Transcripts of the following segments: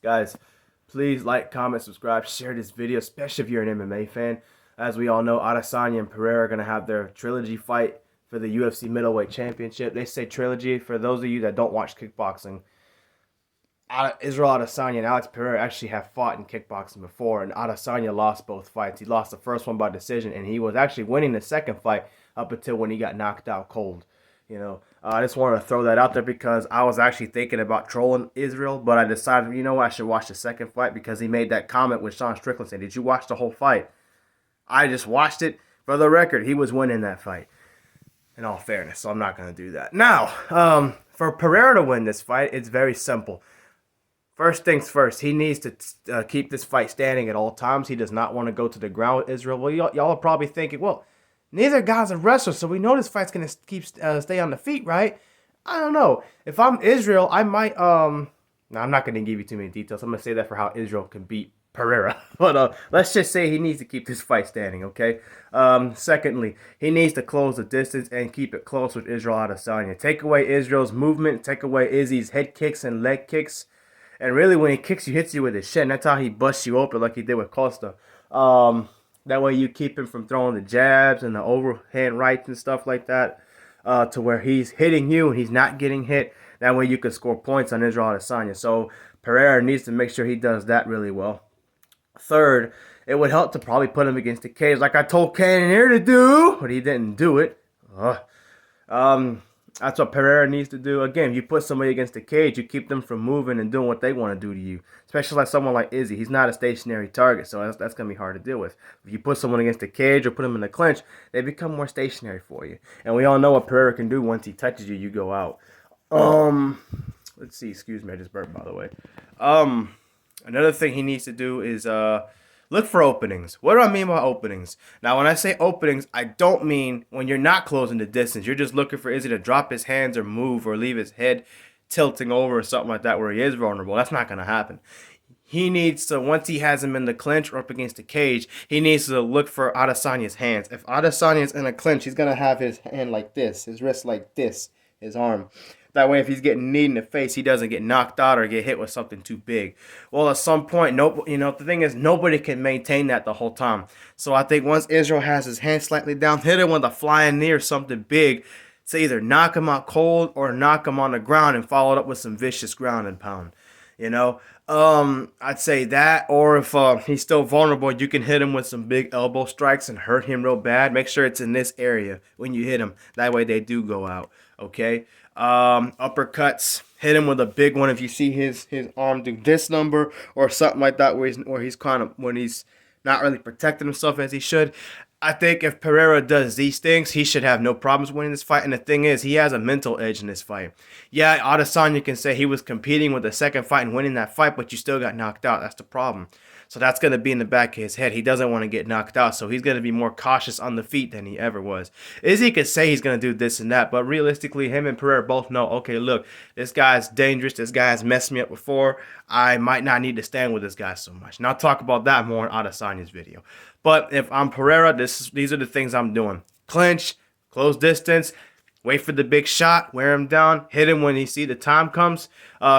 Guys, please like, comment, subscribe, share this video, especially if you're an MMA fan. As we all know, Adesanya and Pereira are going to have their trilogy fight for the UFC middleweight championship. They say trilogy for those of you that don't watch kickboxing. Israel Adesanya and Alex Pereira actually have fought in kickboxing before, and Adesanya lost both fights. He lost the first one by decision, and he was actually winning the second fight up until when he got knocked out cold. I just wanted to throw that out there because I was actually thinking about trolling Israel, but I decided, I should watch the second fight because he made that comment with Sean Strickland saying, "Did you watch the whole fight?" I just watched it. For the record, he was winning that fight, in all fairness, so I'm not going to do that. Now, for Pereira to win this fight, it's very simple. First things first, he needs to keep this fight standing at all times. He does not want to go to the ground with Israel. Well, y'all are probably thinking, well, neither guy's a wrestler, so we know this fight's going to stay on the feet, right? I don't know. If I'm Israel, I might, no, I'm not going to give you too many details. I'm going to say that for how Israel can beat Pereira. But let's just say he needs to keep this fight standing, okay? Secondly, he needs to close the distance and keep it close with Israel Adesanya. Take away Israel's movement. Take away Izzy's head kicks and leg kicks. And really, when he kicks you, hits you with his shin. That's how he busts you open like he did with Costa. That way you keep him from throwing the jabs and the overhand rights and stuff like that to where he's hitting you and he's not getting hit. That way you can score points on Israel Adesanya. So Pereira needs to make sure he does that really well. Third, it would help to probably put him against the cage like I told Cannonier to do, but he didn't do it. That's what Pereira needs to do. Again, if you put somebody against the cage, you keep them from moving and doing what they want to do to you. Especially like someone like Izzy. He's not a stationary target, so that's going to be hard to deal with. If you put someone against the cage or put them in the clinch, they become more stationary for you. And we all know what Pereira can do. Once he touches you, you go out. Let's see. Excuse me, I just burped, by the way. Another thing he needs to do is look for openings. What do I mean by openings? Now, when I say openings, I don't mean when you're not closing the distance. You're just looking for Izzy to drop his hands or move or leave his head tilting over or something like that where he is vulnerable. That's not going to happen. He needs to, once he has him in the clinch or up against the cage, he needs to look for Adesanya's hands. If Adesanya's in a clinch, he's going to have his hand like this, his wrist like this, his arm. That way, if he's getting kneed in the face, he doesn't get knocked out or get hit with something too big. Well, at some point, the thing is, nobody can maintain that the whole time. So I think once Israel has his hand slightly down, hit him with a flying knee or something big to either knock him out cold or knock him on the ground and follow it up with some vicious ground and pound. I'd say that, or if he's still vulnerable, you can hit him with some big elbow strikes and hurt him real bad. Make sure it's in this area when you hit him. That way they do go out, okay? Uppercuts, hit him with a big one if you see his arm do this number or something like that where he's kind of, when he's not really protecting himself as he should. I think if Pereira does these things, he should have no problems winning this fight. And the thing is, he has a mental edge in this fight. Yeah, Adesanya can say he was competing with the second fight and winning that fight, but you still got knocked out. That's the problem. So that's going to be in the back of his head. He doesn't want to get knocked out, so he's going to be more cautious on the feet than he ever was. Izzy could say he's going to do this and that, but realistically, him and Pereira both know, okay, look, this guy's dangerous. This guy has messed me up before. I might not need to stand with this guy so much. And I'll talk about that more in Adesanya's video. But if I'm Pereira, these are the things I'm doing. Clinch, close distance, wait for the big shot, wear him down, hit him when you see the time comes,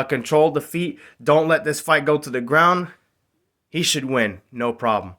control the feet. Don't let this fight go to the ground. He should win, no problem.